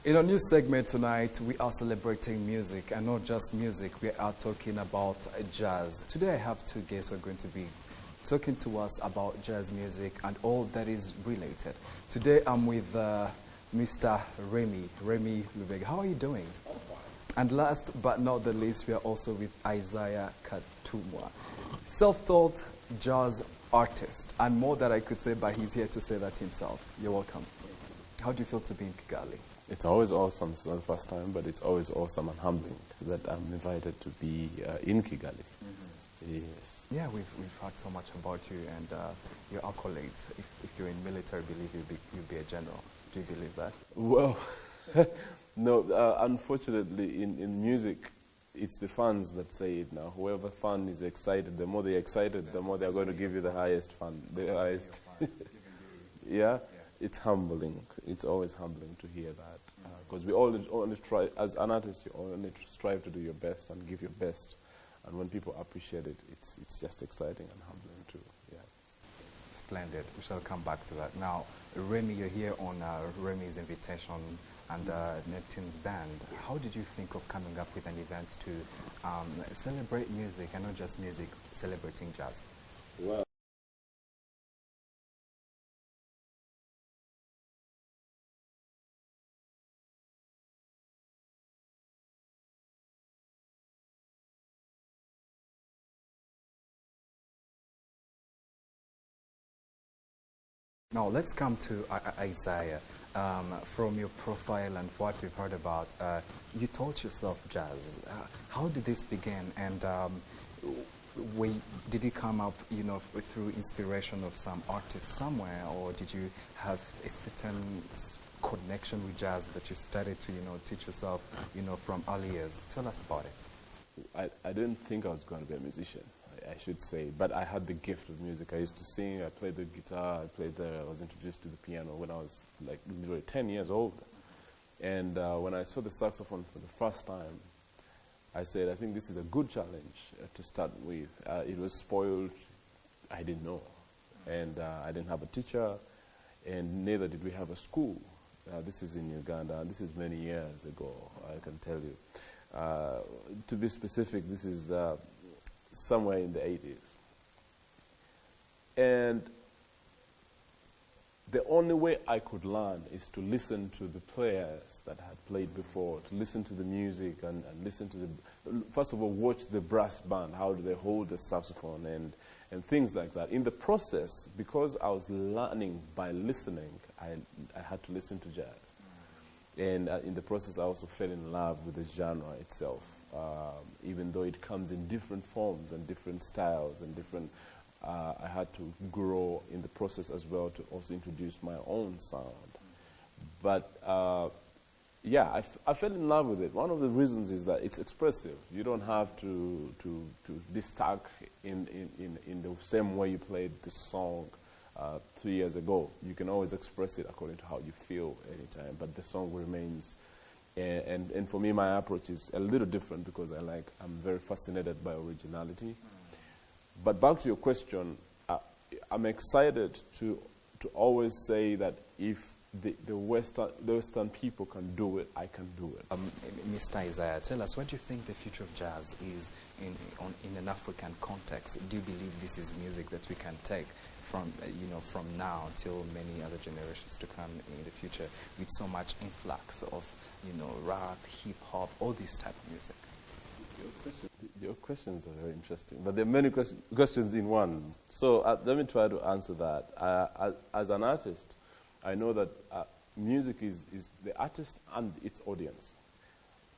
In our new segment tonight, we are celebrating music, and not just music, we are talking about jazz. Today I have two guests who are going to be talking to us about jazz music and all that is related. Today I'm with Mr. Remy Lubega. How are you doing? I'm fine. And last but not the least, we are also with Isaiah Katumwa, self-taught jazz artist, and more that I could say, but he's here to say that himself. You're welcome. How do you feel to be in Kigali? It's always awesome. It's not the first time, but it's always awesome and humbling that I'm invited to be in Kigali. Mm-hmm. Yes. Yeah, we've heard so much about you and your accolades. If you're in military, I believe you'll be a general. Do you believe that? Well, no. Unfortunately, in music, it's the fans that say it now. Whoever fan is excited, the more they're excited, the more they're going to give you the highest fun. The highest. Yeah. It's humbling. It's always humbling to hear that. Because we always try, as an artist, you only strive to do your best and give your best. And when people appreciate it, it's just exciting and humbling too. Yeah. Splendid. We shall come back to that. Now, Remy, you're here on Remy's invitation and Neptune's band. How did you think of coming up with an event to celebrate music, and not just music, celebrating jazz? Well, now, let's come to Isaiah. From your profile and what we've heard about, you taught yourself jazz. How did this begin? And did it come up, through inspiration of some artist somewhere, or did you have a certain connection with jazz that you started to, teach yourself, from early years? Tell us about it. I didn't think I was going to be a musician, I should say, but I had the gift of music. I used to sing, I played the guitar, I was introduced to the piano when I was like literally 10 years old. And when I saw the saxophone for the first time, I said, I think this is a good challenge to start with. It was spoiled, I didn't know. And I didn't have a teacher, and neither did we have a school. This is in Uganda, and this is many years ago, I can tell you. To be specific, this is somewhere in the 80s. And the only way I could learn is to listen to the players that had played before, to listen to the music and listen to first of all, watch the brass band, how do they hold the saxophone and things like that. In the process, because I was learning by listening, I had to listen to jazz. And in the process, I also fell in love with the genre itself, even though it comes in different forms and different styles and different. I had to grow in the process as well to also introduce my own sound. But yeah, I fell in love with it. One of the reasons is that it's expressive. You don't have to be stuck in the same way you played the song 3 years ago. You can always express it according to how you feel anytime, but the song remains. And for me, my approach is a little different because I'm very fascinated by originality. But back to your question, I'm excited to always say that if the Western people can do it, I can do it. Mr. Isaiah, tell us, what do you think the future of jazz is in an African context? Do you believe this is music that we can take from now till many other generations to come in the future, with so much influx of rap, hip hop, all this type of music? Your questions are very interesting, but there are many questions in one. So let me try to answer that. As an artist, I know that music is the artist and its audience.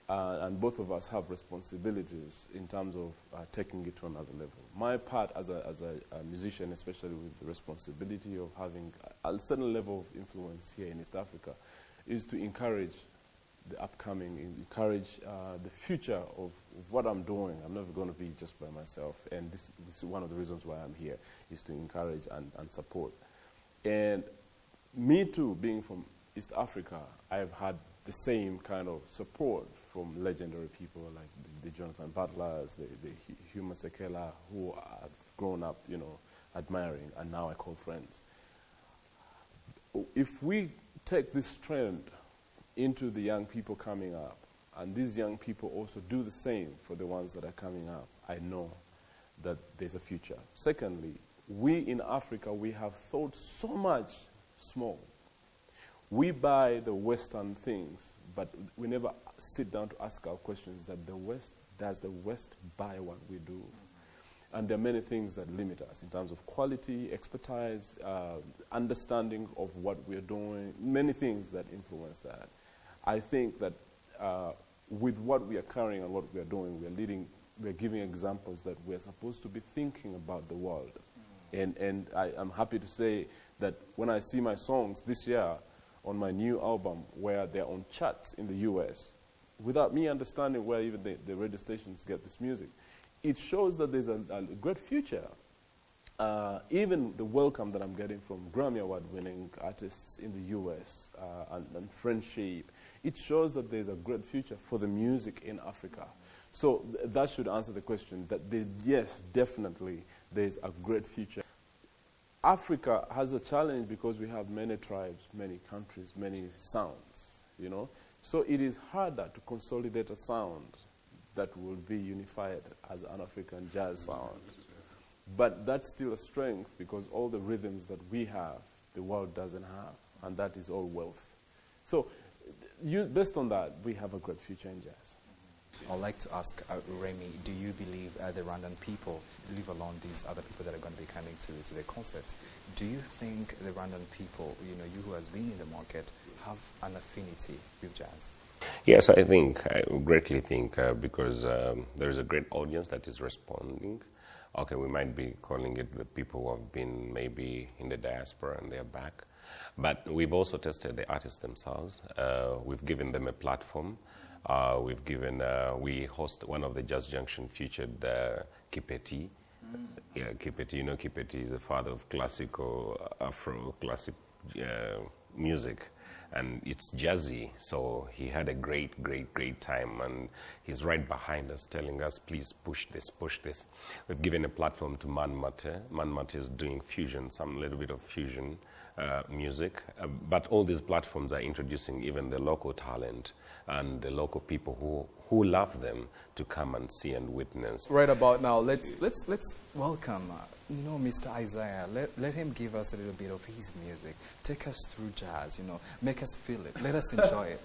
And both of us have responsibilities in terms of taking it to another level. My part as a musician, especially with the responsibility of having a certain level of influence here in East Africa, is to encourage the upcoming, encourage the future of what I'm doing. I'm never going to be just by myself. And this is one of the reasons why I'm here, is to encourage and support. And me too, being from East Africa, I've had the same kind of support from legendary people like the Jonathan Butlers, the Hugh Masekela, who I've grown up, admiring, and now I call friends. If we take this trend into the young people coming up, and these young people also do the same for the ones that are coming up, I know that there's a future. Secondly, we in Africa, we have thought so much small. We buy the Western things, but we never sit down to ask our questions that does the West buy what we do? And there are many things that limit us in terms of quality, expertise, understanding of what we're doing, many things that influence that. I think that with what we are carrying and what we are doing, we're giving examples that we're supposed to be thinking about the world. And I'm happy to say that when I see my songs this year on my new album, where they're on charts in the US, without me understanding where even the radio stations get this music, it shows that there's a great future. Even the welcome that I'm getting from Grammy Award-winning artists in the US and friendship, it shows that there's a great future for the music in Africa. So that should answer the question that yes, definitely, there's a great future. Africa has a challenge because we have many tribes, many countries, many sounds, you know. So it is harder to consolidate a sound that will be unified as an African jazz sound. But that's still a strength because all the rhythms that we have, the world doesn't have, and that is all wealth. So based on that, we have a great future in jazz. I'd like to ask Remy, do you believe the Rwandan people, leave alone these other people that are going to be coming to the concert, do you think the Rwandan people, you who has been in the market, have an affinity with jazz? Yes, I greatly think, because there is a great audience that is responding. Okay, we might be calling it the people who have been maybe in the diaspora and they're back. But we've also tested the artists themselves. We've given them a platform. We host one of the Jazz Junction featured Kipeti. Yeah, Kipeti, Kipeti is the father of classical, Afro-classic music. And it's jazzy, so he had a great time, and he's right behind us telling us, please push this. We've given a platform to Man Mate. Man Mate is doing fusion, some little bit of fusion music, but all these platforms are introducing even the local talent and the local people who love them to come and see and witness. Right about now, let's welcome Mr. Isaiah. Let him give us a little bit of his music. Take us through jazz, make us feel it. Let us enjoy it.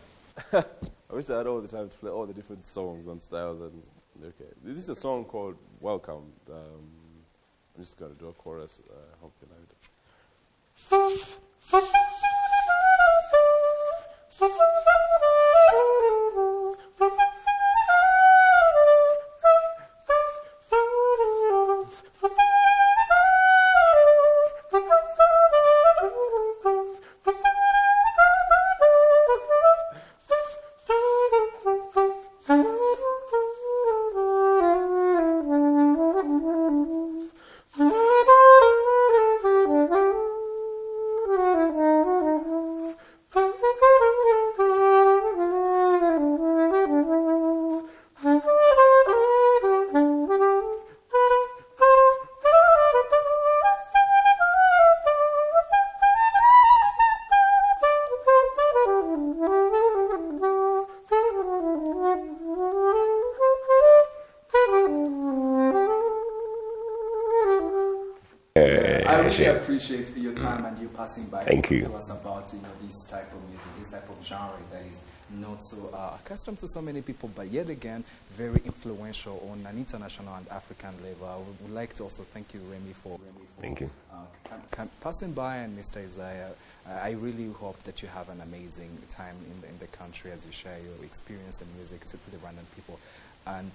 I wish I had all the time to play all the different songs and styles. Okay, this is a song called Welcome. I'm just going to do a chorus. I hope you like it. I really appreciate your time and you passing by to us about this type of music, this type of genre that is not so accustomed to so many people, but yet again very influential on an international and African level. I would like to also thank you, Remy, for thank you. Passing by, and Mr. Isaiah. I really hope that you have an amazing time in the country as you share your experience and music to the Rwandan people. And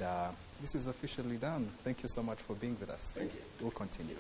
this is officially done. Thank you so much for being with us. Thank you. We'll continue.